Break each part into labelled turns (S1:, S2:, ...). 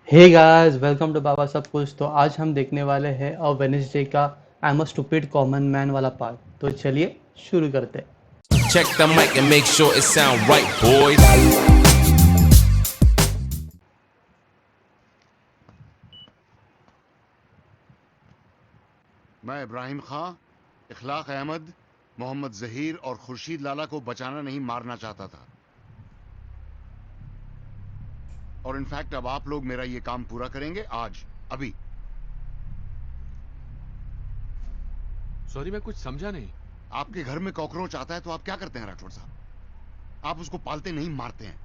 S1: Hey guys welcome to बाबा सब कुछ। तो आज हम देखने वाले हैं अ वेडनेसडे का I am a stupid common man वाला पार्ट। तो चलिए शुरू करते हैं।
S2: Check the mic and make sure it sound right, boys.
S3: मैं इब्राहिम खां, इखलाक अहमद, मोहम्मद जहीर और खुर्शीद लाला को बचाना नहीं मारना चाहता था। और इनफैक्ट अब आप लोग मेरा ये काम पूरा करेंगे आज, अभी।
S4: सॉरी, मैं कुछ समझा नहीं।
S3: आपके घर में कॉकरोच आता है तो आप क्या करते हैं राठौड़ साहब? आप उसको पालते नहीं, मारते हैं।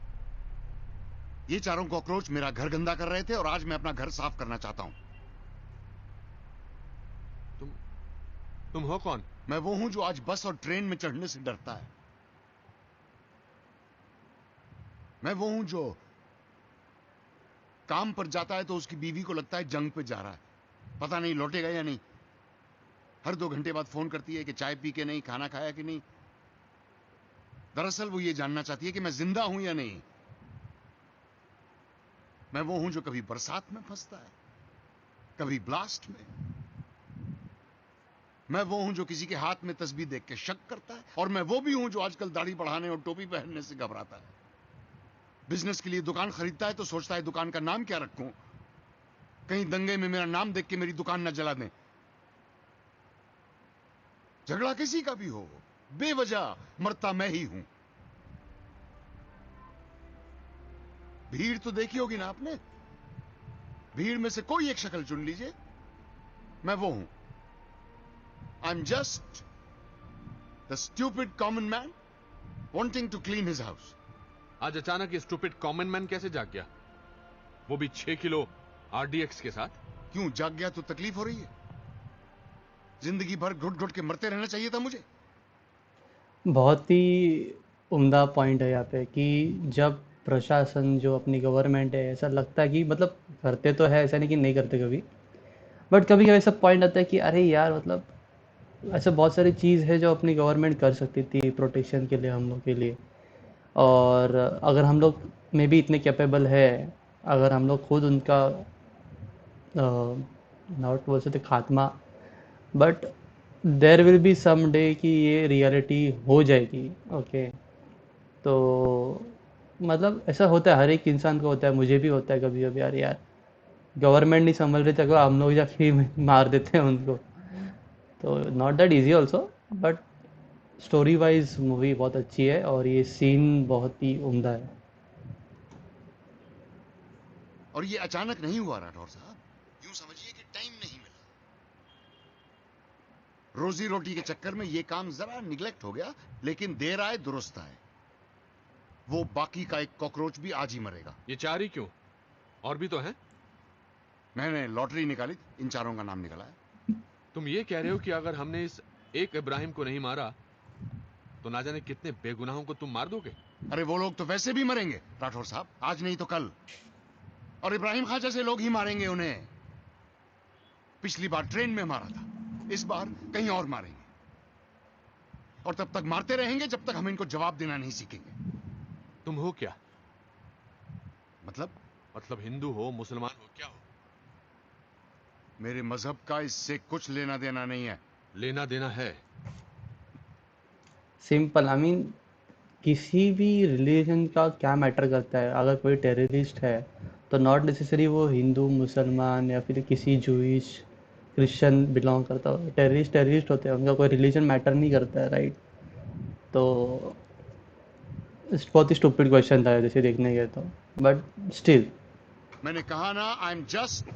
S3: ये चारों कॉकरोच मेरा घर गंदा कर रहे थे और आज मैं अपना घर साफ करना चाहता हूं।
S4: तुम तुम हो कौन?
S3: मैं वो हूं जो आज बस और ट्रेन में चढ़ने से डरता है। मैं वो हूं जो काम पर जाता है तो उसकी बीवी को लगता है जंग पे जा रहा है, पता नहीं लौटेगा या नहीं। हर 2 घंटे बाद फोन करती है कि चाय पी के नहीं, खाना खाया कि नहीं। दरअसल वो ये जानना चाहती है कि मैं जिंदा हूं या नहीं। मैं वो हूं जो कभी बरसात में फंसता है, कभी ब्लास्ट में। मैं वो हूं जो किसी के हाथ में तस्बीह देख के शक करता है, और मैं वो भी हूं जो आजकल दाढ़ी बढ़ाने और टोपी पहनने से घबराता है। बिजनेस के लिए दुकान खरीदता है तो सोचता है दुकान का नाम क्या रखूं, कहीं दंगे में मेरा नाम देख के मेरी दुकान न जला दें। झगड़ा किसी का भी हो, बेवजह मरता मैं ही हूं। भीड़ तो देखी होगी ना आपने। भीड़ में से कोई एक शक्ल चुन लीजिए, मैं वो हूं। I am just the stupid common man wanting to clean his house.
S4: आज अचानक ये स्टूपिड कॉमन मैन कैसे जाग गया? वो भी 6 किलो आरडीएक्स के साथ।
S3: क्यों जाग गया? तो तकलीफ हो रही है? जिंदगी भर घुट घुट के मरते रहना चाहिए था मुझे?
S1: बहुत ही उम्दा पॉइंट है यहाँ पे कि जब प्रशासन जो अपनी गवर्नमेंट है ऐसा लगता है कि मतलब करते तो है, ऐसा नहीं कि नहीं करते कभी, बट कभी कभी ऐसा पॉइंट आता है कि अरे यार मतलब ऐसा बहुत सारी चीज़ है जो अपनी गवर्नमेंट कर सकती थी प्रोटेक्शन के लिए, हम लोग के लिए। और अगर हम लोग में भी इतने कैपेबल है, अगर हम लोग खुद उनका नॉट बोल सकते खात्मा, but there will be some day कि ये रियलिटी हो जाएगी। ओके। तो मतलब ऐसा होता है, हर एक इंसान को होता है, मुझे भी होता है कभी कभी, यार गवर्नमेंट नहीं संभल रही, चलो हम लोग जाके ही मार देते हैं उनको। तो not that easy also, but story wise movie बहुत अच्छी है और ये सीन बहुत ही उम्दा है।
S3: और ये अचानक नहीं हुआ राठौर साहब, यूं समझिए कि टाइम नहीं मिला। रोजी रोटी के चक्कर में ये काम जरा निगलेक्ट हो गया, लेकिन देर आए दुरुस्त आए। वो बाकी का एक कॉकरोच भी आज ही मरेगा।
S4: ये चार ही क्यों? और भी तो हैं।
S3: मैंने लॉटरी निकाली, इन चारों का नाम निकला है।
S4: तुम ये कह रहे हो कि अगर हमने इस एक इब्राहिम को नहीं मारा तो ना जाने कितने बेगुनाहों को तुम मार दोगे?
S3: अरे वो लोग तो वैसे भी मरेंगे राठौर साहब, आज नहीं तो कल। और इब्राहिम खां जैसे लोग ही मारेंगे उन्हें। पिछली बार ट्रेन में मारा था, इस बार कहीं और मारेंगे। और तब तक मारते रहेंगे जब तक हम इनको जवाब देना नहीं सीखेंगे।
S4: तुम हो क्या?
S3: मतलब
S4: मतलब हिंदू हो, मुसलमान हो, क्या हो?
S3: मेरे मजहब का इससे कुछ लेना देना नहीं है।
S4: लेना देना है।
S1: सिंपल, आई मीन किसी भी रिलीजन का क्या मैटर करता है? अगर कोई टेररिस्ट है तो नॉट नेसेसरी वो हिंदू, मुसलमान या फिर किसी जूइश, क्रिश्चियन बिलोंग करता हो। टेररिस्ट टेररिस्ट होते हैं, उनका कोई रिलीजन मैटर नहीं करता है, राइट? तो बहुत ही स्टूपिड क्वेश्चन था जैसे देखने गए तो, बट स्टिल।
S3: मैंने कहा ना, आई am just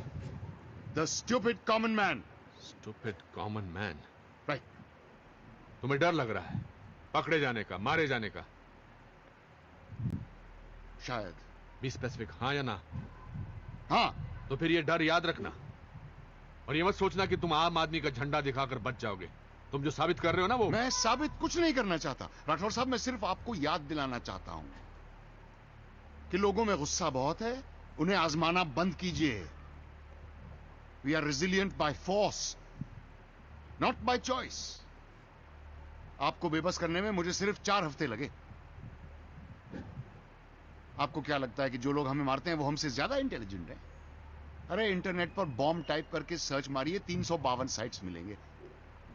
S3: the stupid common man.
S4: Stupid common man.
S3: Right.
S4: तुम्हें डर लग रहा है पकड़े जाने का, मारे जाने का?
S3: शायद।
S4: बी स्पेसिफिक, हाँ या ना?
S3: हाँ।
S4: तो फिर ये डर याद रखना, और ये मत सोचना कि तुम आम आदमी का झंडा दिखाकर बच जाओगे। तुम जो साबित कर रहे हो ना, वो
S3: मैं साबित कुछ नहीं करना चाहता राठौर साहब, मैं सिर्फ आपको याद दिलाना चाहता हूं कि लोगों में गुस्सा बहुत है, उन्हें आजमाना बंद कीजिए। We are resilient by force, not by choice. आपको बेबस करने में मुझे सिर्फ 4 हफ्ते लगे। आपको क्या लगता है कि जो लोग हमें मारते हैं वो हमसे ज्यादा इंटेलिजेंट हैं? अरे इंटरनेट पर बॉम्ब टाइप करके सर्च मारिए, 352 साइट्स मिलेंगे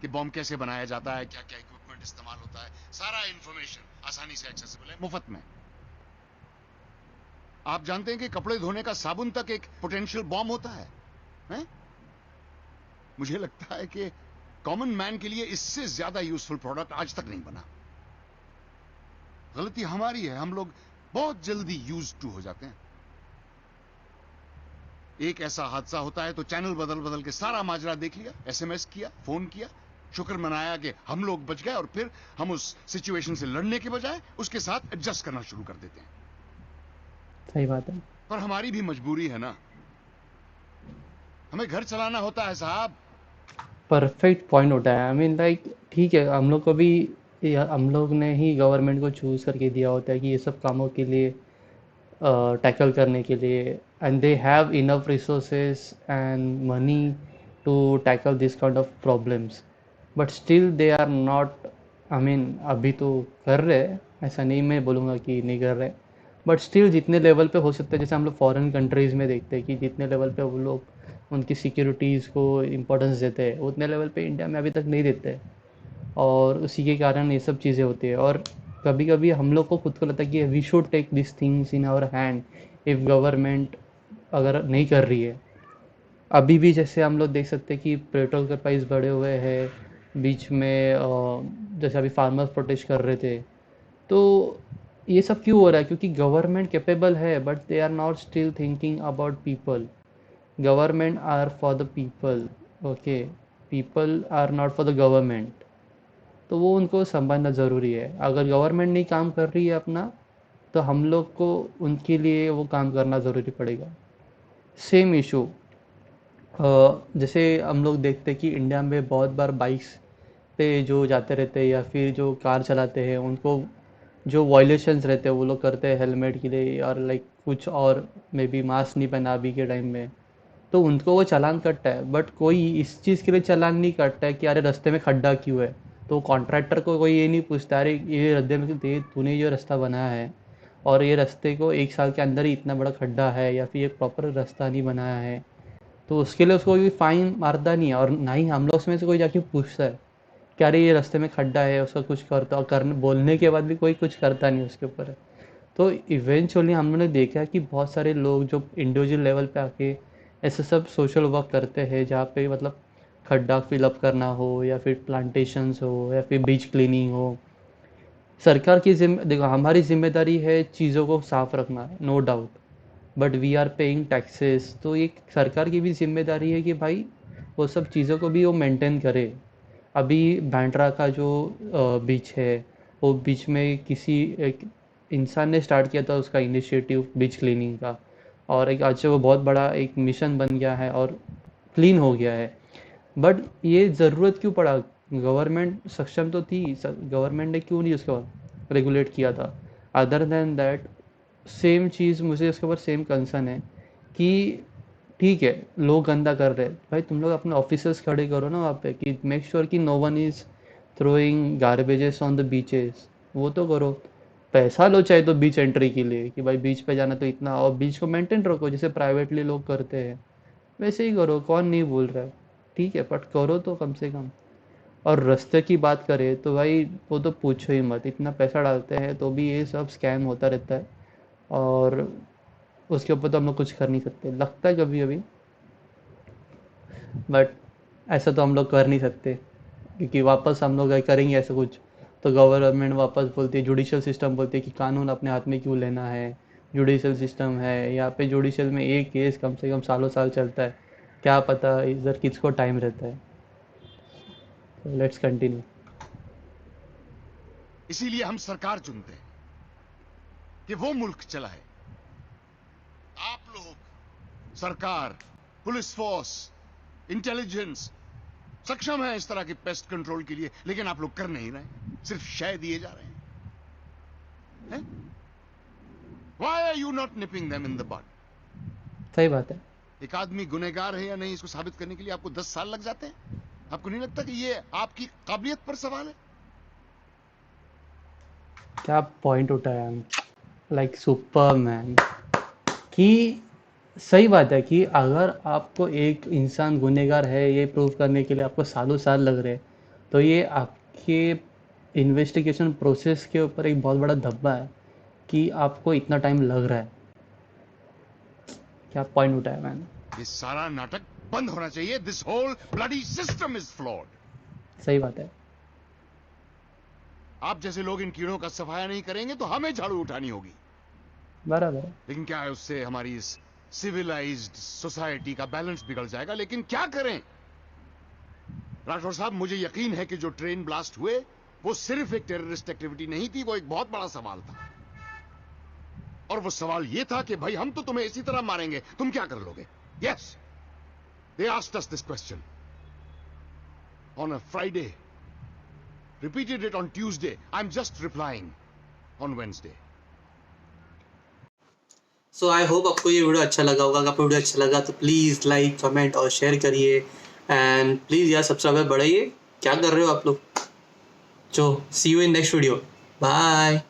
S3: कि बॉम्ब कैसे बनाया जाता है, क्या क्या इक्विपमेंट इस्तेमाल होता है, सारा इंफॉर्मेशन आसानी से एक्सेसिबल है, मुफ्त में। आप जानते हैं कि कपड़े धोने का साबुन तक एक पोटेंशियल बॉम्ब होता है, हैं? मुझे लगता है कि कॉमन मैन के लिए इससे ज्यादा यूजफुल प्रोडक्ट आज तक नहीं बना। गलती हमारी है, हम लोग बहुत जल्दी यूज टू हो जाते हैं। एक ऐसा हादसा होता है तो चैनल बदल बदल के सारा माजरा देख लिया, एसएमएस किया, फोन किया, शुक्र मनाया कि हम लोग बच गए, और फिर हम उस सिचुएशन से लड़ने के बजाय उसके साथ एडजस्ट करना शुरू कर देते हैं।
S1: सही बात है।
S3: पर हमारी भी मजबूरी है ना, हमें घर चलाना होता है साहब।
S1: परफेक्ट पॉइंट उठाया। आई मीन लाइक ठीक है, हम लोग को भी हम लोग ने ही गवर्नमेंट को चूज़ करके दिया होता है कि ये सब कामों के लिए टैकल करने के लिए, and they have enough resources and money to tackle this kind of problems, but still they are not. I mean अभी तो कर रहे हैं, ऐसा नहीं मैं बोलूँगा कि नहीं कर रहे, बट स्टिल जितने लेवल पे हो सकता है, जैसे हम लोग फॉरेन कंट्रीज़ में देखते हैं कि जितने लेवल पे वो लोग उनकी सिक्योरिटीज़ को इम्पोर्टेंस देते हैं, उतने लेवल पे इंडिया में अभी तक नहीं देते, और उसी के कारण ये सब चीज़ें होती है। और कभी कभी हम लोग को खुद को लगता है कि we should take this things in our hand if government अगर नहीं कर रही है। अभी भी जैसे हम लोग देख सकते हैं कि पेट्रोल के प्राइस बढ़े हुए हैं बीच में, जैसे अभी फार्मर्स प्रोटेस्ट कर रहे थे, तो ये सब क्यों हो रहा है? क्योंकि गवर्नमेंट कैपेबल है, but they are not still thinking about people. Government are for the people, okay, people are not for the government. तो वो उनको समझना ज़रूरी है। अगर गवर्नमेंट नहीं काम कर रही है अपना, तो हम लोग को उनके लिए वो काम करना ज़रूरी पड़ेगा। सेम इशू, जैसे हम लोग देखते हैं कि इंडिया में बहुत बार बाइक्स पे जो जाते रहते हैं या फिर जो कार चलाते हैं, उनको जो वायलेशंस रहते हैं वो लोग करते हैं हेलमेट के लिए, और लाइक कुछ और मे बी मास्क नहीं पहना अभी के टाइम में, तो उनको वो चालान कटता है। बट कोई इस चीज़ के लिए चालान नहीं कटता है कि अरे रास्ते में खड्डा क्यों है। तो कॉन्ट्रैक्टर को कोई ये नहीं पूछता अरे ये रद्दे में तूने जो रास्ता बनाया है, और ये रास्ते को 1 साल के अंदर ही इतना बड़ा खड्डा है, या फिर एक प्रॉपर रास्ता नहीं बनाया है, तो उसके लिए उसको कोई फाइन मारता नहीं है। और ना ही हम लोग उसमें से कोई जाके पूछता है कि अरे ये रास्ते में खड्डा है, उसका कुछ करता, और करने बोलने के बाद भी कोई कुछ करता नहीं उसके ऊपर। तो इवेंचुअली हमने देखा कि बहुत सारे लोग जो इंडिविजुअल लेवल पे आके ऐसे सब सोशल वर्क करते हैं, जहाँ पे मतलब खड्डा फिलअप करना हो, या फिर प्लांटेशंस हो, या फिर बीच क्लीनिंग हो। सरकार की देखो, हमारी जिम्मेदारी है चीज़ों को साफ रखना, no doubt, but we are paying taxes, तो ये सरकार की भी जिम्मेदारी है कि भाई वो सब चीज़ों को भी वो मेंटेन करे। अभी बैंड्रा का जो बीच है, वो बीच में किसी एक इंसान ने स्टार्ट किया था उसका इनिशिएटिव बीच क्लीनिंग का, और एक आज वो बहुत बड़ा एक मिशन बन गया है और क्लीन हो गया है। बट ये ज़रूरत क्यों पड़ा? गवर्नमेंट सक्षम तो थी, गवर्नमेंट ने क्यों नहीं उसको रेगुलेट किया था? अदर देन दैट, सेम चीज़ मुझे उसके ऊपर सेम कंसर्न है कि ठीक है लोग गंदा कर रहे हैं, भाई तुम लोग अपने ऑफिसर्स खड़े करो ना वहाँ पे कि मेक श्योर कि no one is throwing garbages on the beaches. वो तो करो, पैसा लो चाहे तो बीच एंट्री के लिए कि भाई बीच पे जाना तो इतना, और बीच को मेंटेन रखो जैसे प्राइवेटली लोग करते हैं, वैसे ही करो, कौन नहीं बोल रहा है, ठीक है, बट करो तो कम से कम। और रास्ते की बात करें तो भाई वो तो पूछो ही मत, इतना पैसा डालते हैं तो भी ये सब स्कैम होता रहता है, और उसके ऊपर तो हम लोग कुछ कर नहीं सकते, लगता है कभी कभी, बट ऐसा तो हम लोग कर नहीं सकते, क्योंकि वापस हम लोग करेंगे ऐसा कुछ तो गवर्नमेंट वापस बोलती है, जुडिशल सिस्टम बोलती है कि कानून अपने हाथ में क्यों लेना है। जुडिशल सिस्टम है यहाँ पे, जुडिशल में एक केस कम से कम सालों साल चलता है, क्या पता इधर किसको टाइम रहता है। तो लेट्स कंटिन्यू।
S3: इसीलिए हम सरकार चुनते हैं कि वो मुल्क चलाए। आप लोग, सरकार, पुलिस फोर्स, इंटेलिजेंस सक्षम है इस तरह के पेस्ट कंट्रोल के लिए, लेकिन आप लोग कर नहीं रहे, सिर्फ शय दिए जा रहे हैं। Why are you not nipping them in the bud?
S1: सही बात है।
S3: एक आदमी गुनहगार है या नहीं इसको साबित करने के लिए आपको 10 साल लग जाते हैं। आपको नहीं लगता कि ये आपकी काबिलियत पर सवाल है?
S1: क्या पॉइंट उठाया, लाइक सुपर मैन, कि सही बात है कि अगर आपको एक इंसान गुनहगार है ये प्रूव करने के लिए आपको सालों साल लग रहे हैं, तो ये आपके इन्वेस्टिगेशन प्रोसेस के ऊपर एक बहुत बड़ा धब्बा है कि आपको इतना टाइम लग रहा है। क्या पॉइंट उठाया मैंने।
S3: ये सारा नाटक बंद होना चाहिए। This whole bloody system is flawed.
S1: सही बात है।
S3: आप जैसे लोग इन कीड़ों का सफाया नहीं करेंगे तो हमें झाड़ू उठानी होगी।
S1: बराबर है।
S3: लेकिन क्या है, उससे हमारी इस सिविलाइज्ड सोसाइटी का बैलेंस बिगड़ जाएगा। लेकिन क्या करें राठौर साहब, मुझे यकीन है कि जो ट्रेन ब्लास्ट हुए वो सिर्फ एक टेररिस्ट एक्टिविटी नहीं थी, वो एक बहुत बड़ा सवाल था। और वो सवाल ये था कि भाई हम तो तुम्हें इसी तरह मारेंगे, तुम क्या कर लोगे। Yes, they asked us this question on a Friday, repeated it on Tuesday, I am just replying on Wednesday.
S5: So I hope आपको ये वीडियो अच्छा लगा होगा। अगर आपको वीडियो अच्छा लगा तो प्लीज़ लाइक कमेंट और शेयर करिए एंड प्लीज़ यार सब्सक्राइबर बढ़ाइए। क्या कर रहे हो आप लोग। See you in next video. Bye.